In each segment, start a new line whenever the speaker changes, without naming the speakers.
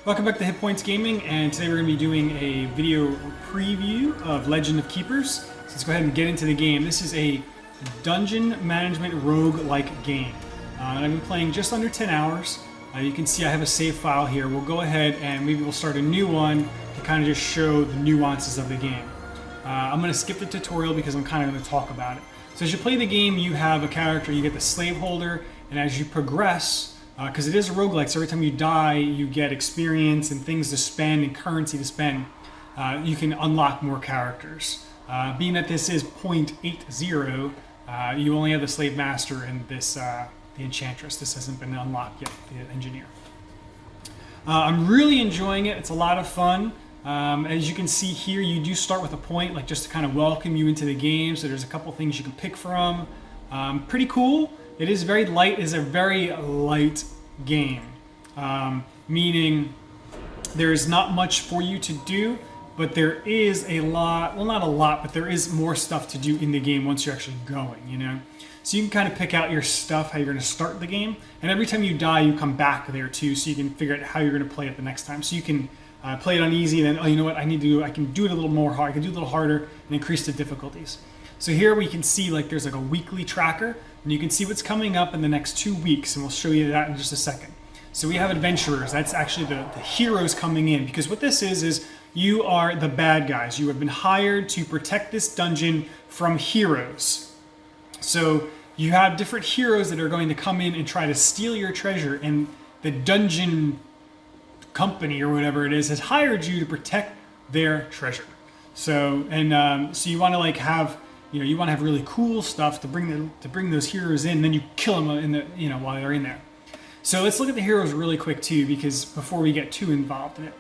Welcome back to HitPointsGaming, and today we're going to be doing a video preview of Legend of Keepers. So let's go ahead and get into the game. This is a dungeon management rogue-like game. And I've been playing just under 10 hours. You can see I have a save file here. We'll go ahead and maybe we'll start a new one to kind of just show the nuances of the game. I'm going to skip the tutorial because I'm kind of going to talk about it. So as you play the game, you have a character, you get the slave holder, and as you progress, because it is a roguelike, so every time you die, you get experience and things to spend and currency to spend. You can unlock more characters. Being that this is 0.80, you only have the slave master and this the enchantress. This hasn't been unlocked yet, the engineer. I'm really enjoying it. It's a lot of fun. As you can see here, you do start with a point, like just to kind of welcome you into the game. So there's a couple things you can pick from. Pretty cool. It is very light. It's a very light game, meaning there's not much for you to do, but there is a lot, well, not a lot, but there is more stuff to do in the game once you're actually going, you know? So you can kind of pick out your stuff, how you're going to start the game, and every time you die, you come back there too, so you can figure out how you're going to play it the next time. So you can play it on easy, and then, oh, you know what, I can do it a little more hard, I can do it a little harder, and increase the difficulties. So here we can see like there's like a weekly tracker, and you can see what's coming up in the next 2 weeks, and we'll show you that in just a second. So we have adventurers. That's actually the heroes coming in, because what this is you are the bad guys. You have been hired to protect this dungeon from heroes. So you have different heroes that are going to come in and try to steal your treasure, and the dungeon company or whatever it is has hired you to protect their treasure. So so you want to like have, you want to have really cool stuff to bring those heroes in, and then you kill them in the, while they're in there. So let's look at the heroes really quick too, because before we get too involved in it.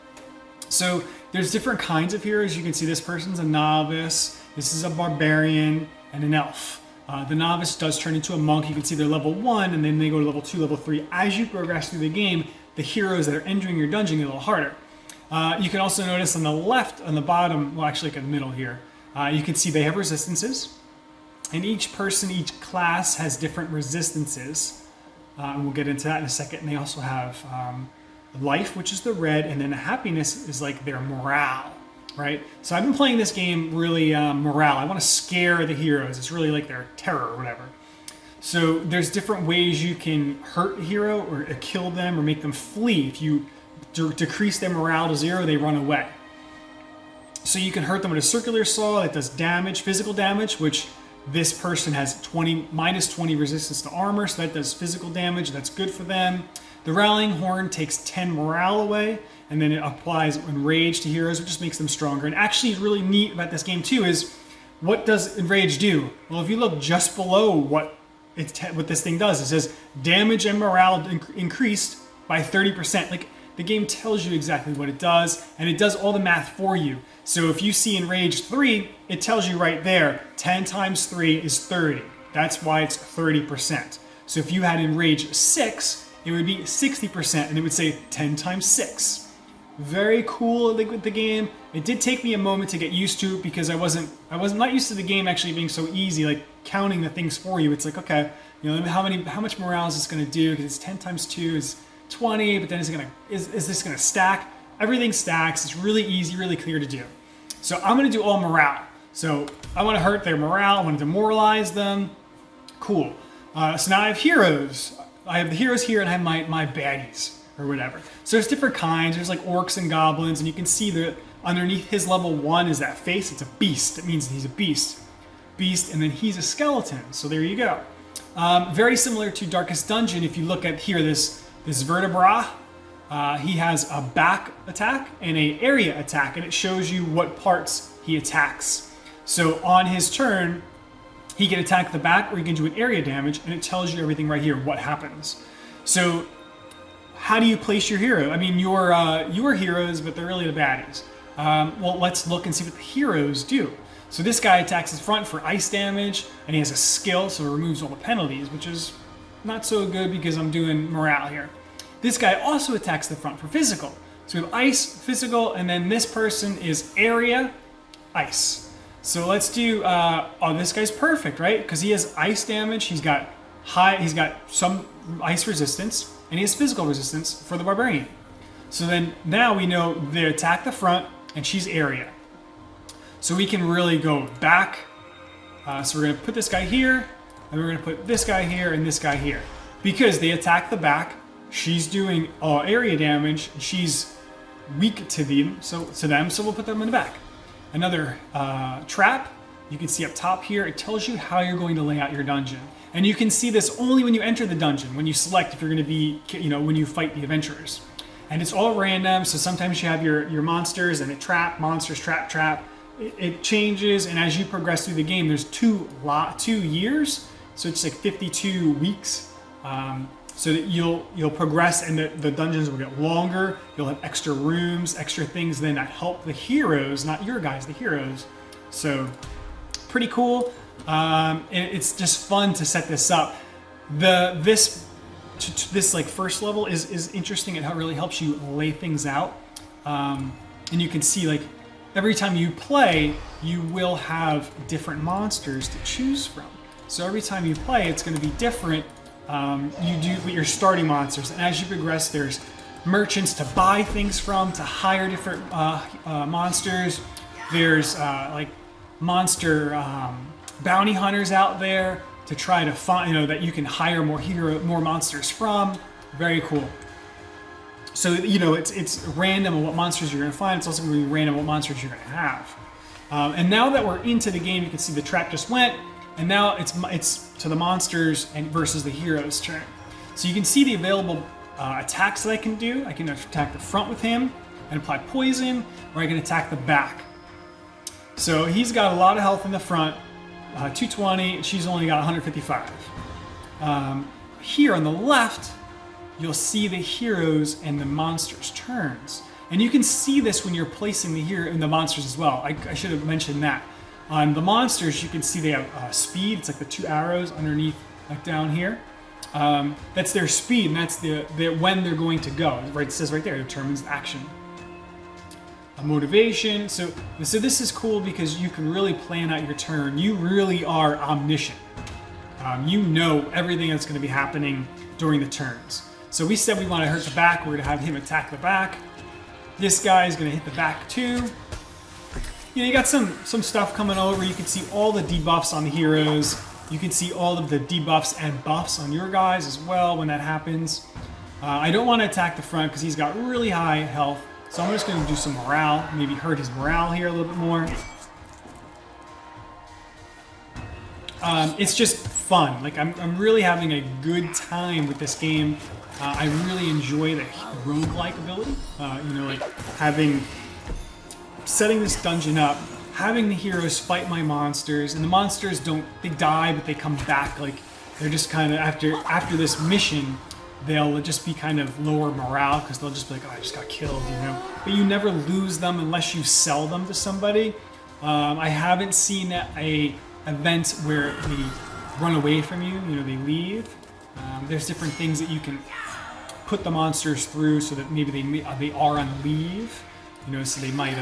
So there's different kinds of heroes. You can see this person's a novice, this is a barbarian, and an elf. The novice does turn into a monk. You can see they're level 1, and then they go to level 2, level 3. As you progress through the game, the heroes that are entering your dungeon get a little harder. You can also notice on the left, on the bottom, well actually like in the middle here, you can see they have resistances, and each person, each class has different resistances, and we'll get into that in a second. And they also have life, which is the red, and then happiness is like their morale, right? So I've been playing this game really morale. I want to scare the heroes. It's really like their terror or whatever. So there's different ways you can hurt a hero or kill them or make them flee. If you decrease their morale to 0, they run away. So you can hurt them with a circular saw that does damage, physical damage, which this person has minus 20 resistance to armor, so that does physical damage. That's good for them. The rallying horn takes 10 morale away, and then it applies enrage to heroes, which just makes them stronger. And actually, really neat about this game too is, what does enrage do? Well, if you look just below what this thing does, it says damage and morale increased by 30%. Like, the game tells you exactly what it does, and it does all the math for you. So if you see Enrage 3, it tells you right there, 10 times 3 is 30. That's why it's 30%. So if you had Enrage 6, it would be 60%, and it would say 10 times 6. Very cool with the game. It did take me a moment to get used to it, because I wasn't not used to the game actually being so easy, like counting the things for you. It's like, okay, how much morale is this going to do? Because it's 10 times 2 is 20, but then is this gonna stack? Everything stacks. It's really easy, really clear to do. So I'm gonna do all morale. So I want to hurt their morale. I want to demoralize them. Cool. So now I have heroes. I have the heroes here, and I have my baddies or whatever. So there's different kinds. There's like orcs and goblins, and you can see that underneath his level 1 is that face. It's a beast. That means he's a beast. And then he's a skeleton. So there you go. Very similar to Darkest Dungeon. If you look at here, this vertebra, he has a back attack and an area attack, and it shows you what parts he attacks. So on his turn, he can attack the back, or he can do an area damage, and it tells you everything right here, what happens. So how do you place your hero? I mean, you are heroes, but they're really the baddies. Well, let's look and see what the heroes do. So this guy attacks his front for ice damage, and he has a skill, so it removes all the penalties, which is not so good because I'm doing morale here. This guy also attacks the front for physical. So we have ice, physical, and then this person is area, ice. So let's do, this guy's perfect, right? Because he has ice damage, he's got some ice resistance, and he has physical resistance for the barbarian. So then now we know they attack the front, and she's area. So we can really go back. So we're going to put this guy here, and we're going to put this guy here and this guy here. Because they attack the back, she's doing area damage, she's weak to them, so we'll put them in the back. Another trap, you can see up top here, it tells you how you're going to lay out your dungeon. And you can see this only when you enter the dungeon, when you select if you're going to be, when you fight the adventurers. And it's all random, so sometimes you have your monsters and monsters, trap. It changes, and as you progress through the game, there's 2 years, so it's like 52 weeks. So that you'll progress, and the dungeons will get longer. You'll have extra rooms, extra things then that help the heroes, not your guys, the heroes. So pretty cool. It's just fun to set this up. This like first level is interesting. It really helps you lay things out, and you can see like every time you play, you will have different monsters to choose from. So every time you play, it's going to be different. You do with your starting monsters, and as you progress, there's merchants to buy things from, to hire different monsters. There's like monster bounty hunters out there to try to find, that you can hire more monsters from. Very cool. So it's random on what monsters you're going to find. It's also going to be random what monsters you're going to have. And now that we're into the game, you can see the trap just went. And now it's to the monsters and versus the hero's turn. So you can see the available attacks that I can do. I can attack the front with him and apply poison, or I can attack the back. So he's got a lot of health in the front, 220. She's only got 155. Here on the left, you'll see the heroes and the monsters' turns. And you can see this when you're placing the monsters as well. I should have mentioned that. On the monsters, you can see they have speed. It's like the 2 arrows underneath, like down here. That's their speed, and that's the when they're going to go. Right, it says right there, it determines the action. Motivation. So this is cool because you can really plan out your turn. You really are omniscient. You know everything that's going to be happening during the turns. So we said we want to hurt the back. We're going to have him attack the back. This guy is going to hit the back too. You got some stuff coming over. You can see all the debuffs on the heroes. You can see all of the debuffs and buffs on your guys as well when that happens. I don't want to attack the front because he's got really high health. So I'm just going to do some morale, maybe hurt his morale here a little bit more. It's just fun. Like I'm really having a good time with this game. I really enjoy the roguelike ability. Like setting this dungeon up, having the heroes fight my monsters, and the monsters they die, but they come back. Like they're just kind of after this mission, they'll just be kind of lower morale because they'll just be like, oh, I just got killed, But you never lose them unless you sell them to somebody. I haven't seen a event where they run away from you, they leave. There's different things that you can put the monsters through so that maybe they are on leave, so they might,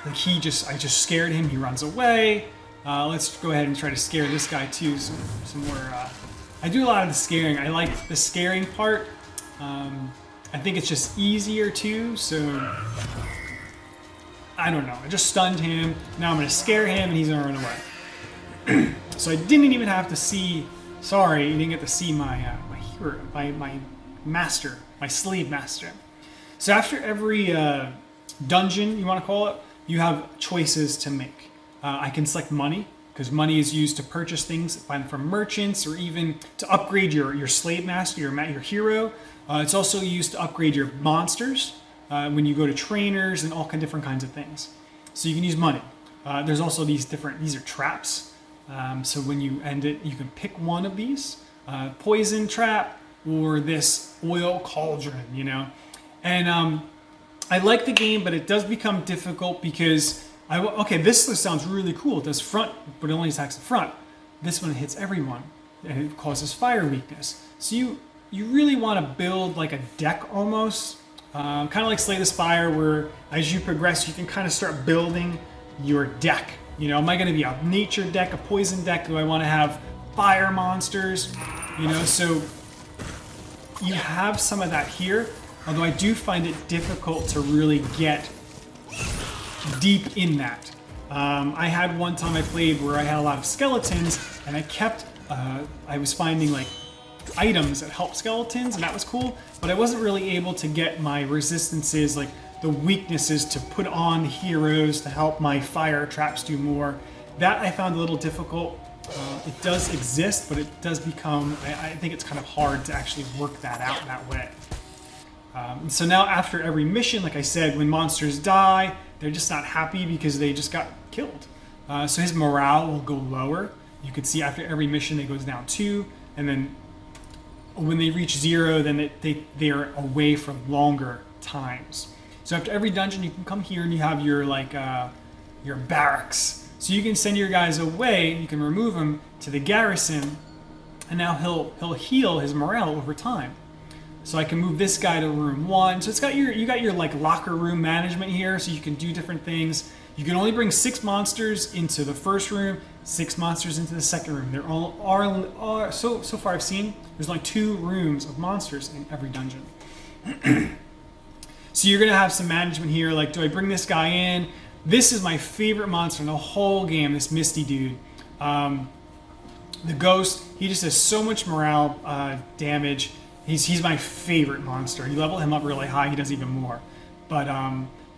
like I just scared him, he runs away. Let's go ahead and try to scare this guy too, some more, I do a lot of the scaring. I like the scaring part. I think it's just easier too, so I don't know. I just stunned him. Now I'm gonna scare him and he's gonna run away. So I didn't even have to see, sorry, you didn't get to see my hero, my master, my slave master. So after every dungeon, you wanna call it, you have choices to make. I can select money, because money is used to purchase things from merchants or even to upgrade your slave master, your hero. It's also used to upgrade your monsters when you go to trainers and all different kinds of things. So you can use money. There's also these are traps. So when you end it, you can pick one of these, poison trap or this oil cauldron, And I like the game, but it does become difficult because this sounds really cool. It does front, but it only attacks the front. This one hits everyone, and it causes fire weakness. So you really want to build like a deck almost, kind of like Slay the Spire, where as you progress, you can kind of start building your deck. Am I going to be a nature deck, a poison deck? Do I want to have fire monsters? So you have some of that here. Although I do find it difficult to really get deep in that. I had one time I played where I had a lot of skeletons, and I was finding like items that help skeletons, and that was cool, but I wasn't really able to get my resistances, like the weaknesses, to put on heroes to help my fire traps do more. That I found a little difficult. It does exist, but it does become, I think it's kind of hard to actually work that out that way. So now after every mission, like I said, when monsters die, they're just not happy because they just got killed. So his morale will go lower. You can see after every mission it goes down 2, and then when they reach 0, then they are away for longer times. So after every dungeon, you can come here and you have your your barracks. So you can send your guys away. You can remove them to the garrison, and now he'll heal his morale over time. So I can move this guy to room 1. So it's got you got your like locker room management here, so you can do different things. You can only bring 6 monsters into the first room, 6 monsters into the second room. There are so far I've seen, there's like 2 rooms of monsters in every dungeon. So you're gonna have some management here, like, do I bring this guy in? This is my favorite monster in the whole game, this Misty dude. The Ghost, he just has so much morale damage. He's my favorite monster. You level him up really high, he does even more. But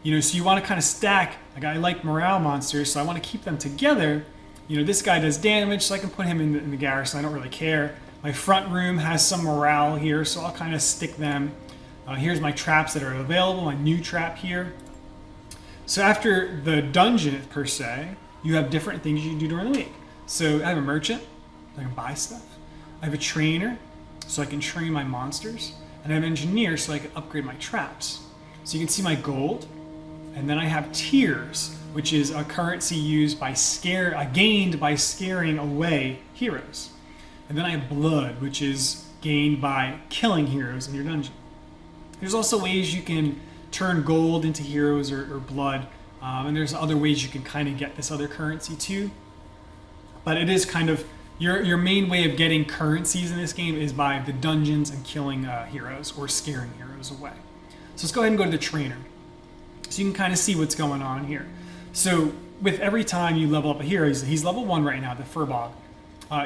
you know, so you want to kind of stack. Like, I like morale monsters, so I want to keep them together. You know, this guy does damage, so I can put him in the garrison. I don't really care. My front room has some morale here, so I'll kind of stick them. Here's my traps that are available. My new trap here. So after the dungeon per se, you have different things you can do during the week. So I have a merchant, I can buy stuff. I have a trainer, so I can train my monsters. And I have an engineer, so I can upgrade my traps. So you can see my gold. And then I have tears, which is a currency used by gained by scaring away heroes. And then I have blood, which is gained by killing heroes in your dungeon. There's also ways you can turn gold into heroes or blood, and there's other ways you can kind of get this other currency too. But it is kind of your main way of getting currencies in this game is by the dungeons and killing heroes or scaring heroes away. So let's go ahead and go to the trainer. So you can kind of see what's going on here. So with every time you level up a hero, he's level 1 right now, the Furbog.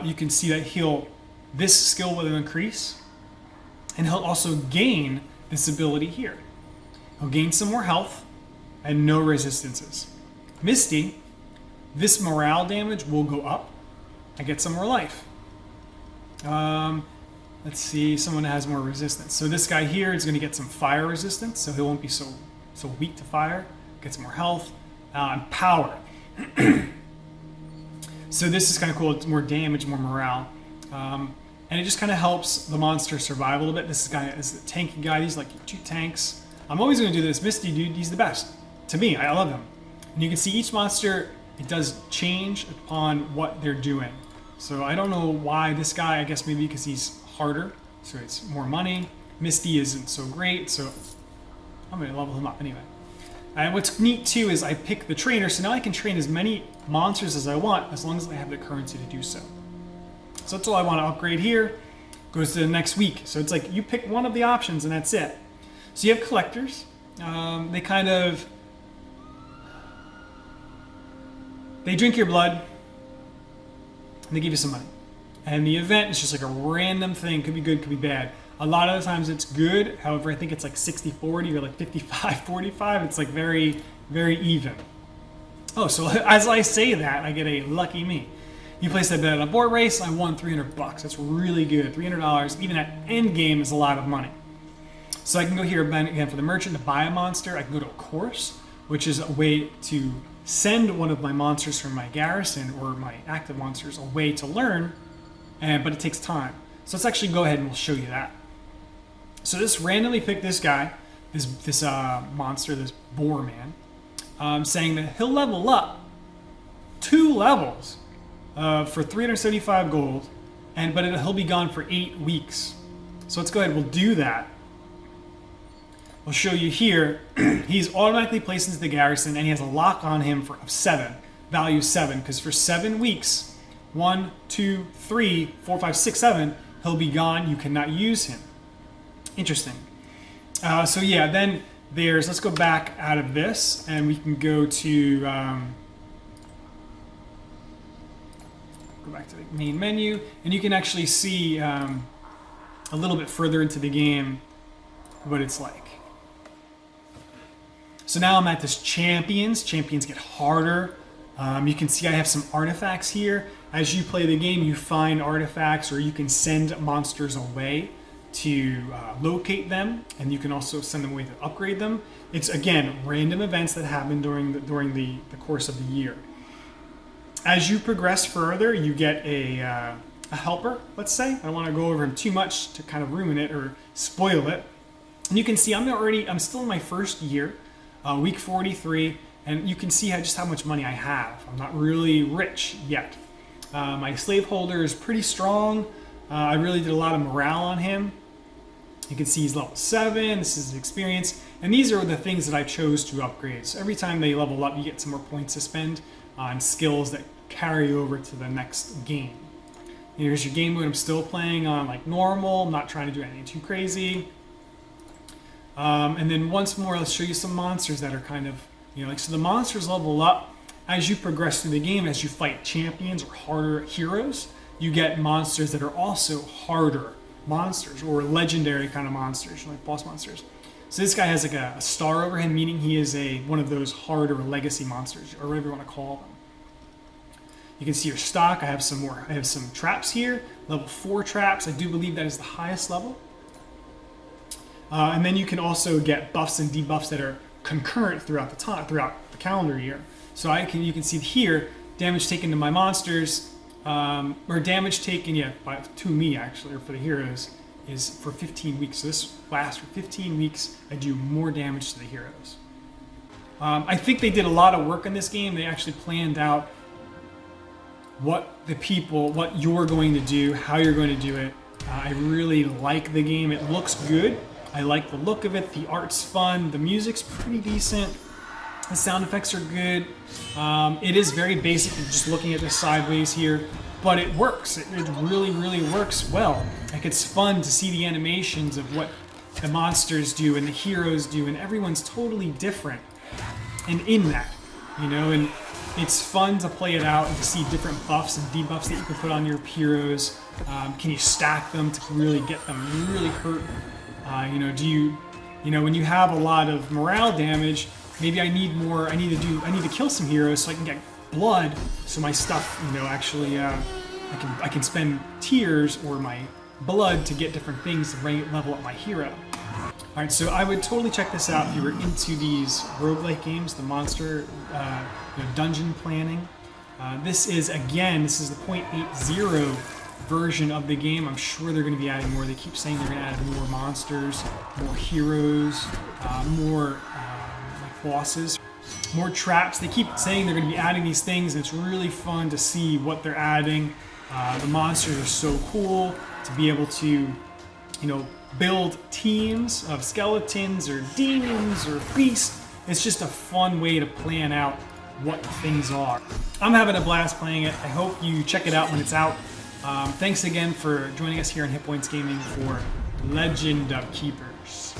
You can see that this skill will increase, and he'll also gain this ability here. He'll gain some more health and no resistances. Misty, this morale damage will go up. I get some more life. Let's see, someone has more resistance. So this guy here is going to get some fire resistance, so he won't be so weak to fire. Get some more health and power. So this is kind of cool. It's more damage, more morale. And it just kind of helps the monster survive a little bit. This guy is a tanky guy. He's like 2 tanks. I'm always going to do this. Misty dude, he's the best. To me, I love him. And you can see each monster, it does change upon what they're doing. So I don't know why this guy, I guess maybe because he's harder, so it's more money. Misty isn't so great, so I'm going to level him up anyway. And what's neat too is I pick the trainer, so now I can train as many monsters as I want as long as I have the currency to do so. So that's all I want to upgrade here. Goes to the next week. So it's like you pick one of the options and that's it. So you have collectors. They drink your blood and they give you some money. And the event is just like a random thing. Could be good, could be bad. A lot of the times it's good. However, I think it's like 60-40 or like 55-45. It's like very, very even. Oh, so as I say that, I get a lucky me. You place that bet on a board race, I won $300. That's really good. $300, even at end game, is a lot of money. So I can go here again for the merchant to buy a monster. I can go to a course, which is a way to send one of my monsters from my garrison or my active monsters away to learn, but it takes time. So let's actually go ahead and we'll show you that. So just randomly pick this guy, this monster, this boar man, saying that he'll level up 2 levels for 375 gold, but he'll be gone for 8 weeks. So let's go ahead, we'll do that. We'll show you here, he's automatically placed into the garrison and he has a lock on him for 7, value 7, because for 7 weeks, 1, 2, 3, 4, 5, 6, 7, he'll be gone, you cannot use him. Interesting. So yeah, then let's go back out of this and we can go to, go back to the main menu, and you can actually see a little bit further into the game what it's like. So now I'm at this champions. Champions get harder. You can see I have some artifacts here. As you play the game, you find artifacts, or you can send monsters away to locate them, and you can also send them away to upgrade them. It's, again, random events that happen during the course of the year. As you progress further, you get a helper, let's say. I don't want to go over him too much to kind of ruin it or spoil it. And you can see I'm still in my first year, week 43, and you can see just how much money I have. I'm not really rich yet. My slaveholder is pretty strong. I really did a lot of morale on him. You can see he's level 7, this is his experience, and these are the things that I chose to upgrade. So every time they level up, you get some more points to spend on skills that carry over to the next game. Here's your game mode. I'm still playing on like normal. I'm not trying to do anything too crazy. And then once more, let's show you some monsters that are kind of, so the monsters level up as you progress through the game. As you fight champions or harder heroes, you get monsters that are also harder monsters, or legendary kind of monsters, like boss monsters. So this guy has like a star over him, meaning he is one of those harder legacy monsters, or whatever you want to call them. You can see your stock. I have some more. I have some traps here, level 4 traps. I do believe that is the highest level. And then you can also get buffs and debuffs that are concurrent throughout the calendar year. So you can see here, damage taken to my monsters, or damage taken, to me actually, or for the heroes, is for 15 weeks. So this lasts for 15 weeks. I do more damage to the heroes. I think they did a lot of work in this game. They actually planned out what you're going to do, how you're going to do it. I really like the game. It looks good. I like the look of it. The art's fun. The music's pretty decent. The sound effects are good. It is very basic, just looking at this sideways here, but it works. It really, really works well. Like, it's fun to see the animations of what the monsters do and the heroes do, and everyone's totally different. And in that, and it's fun to play it out and to see different buffs and debuffs that you can put on your heroes. Can you stack them to really get them really hurt? When you have a lot of morale damage, maybe I need to kill some heroes so I can get blood, so my stuff, actually, I can spend tears or my blood to get different things to level up my hero. Alright, so I would totally check this out if you were into these roguelike games, the monster dungeon planning. This is the 0.80 version of the game. I'm sure they're going to be adding more. They keep saying they're going to add more monsters, more heroes, more bosses, more traps. They keep saying they're going to be adding these things, and it's really fun to see what they're adding. The monsters are so cool to be able to, build teams of skeletons or demons or beasts. It's just a fun way to plan out what things are. I'm having a blast playing it. I hope you check it out when it's out. Thanks again for joining us here on HitPointsGaming for Legend of Keepers.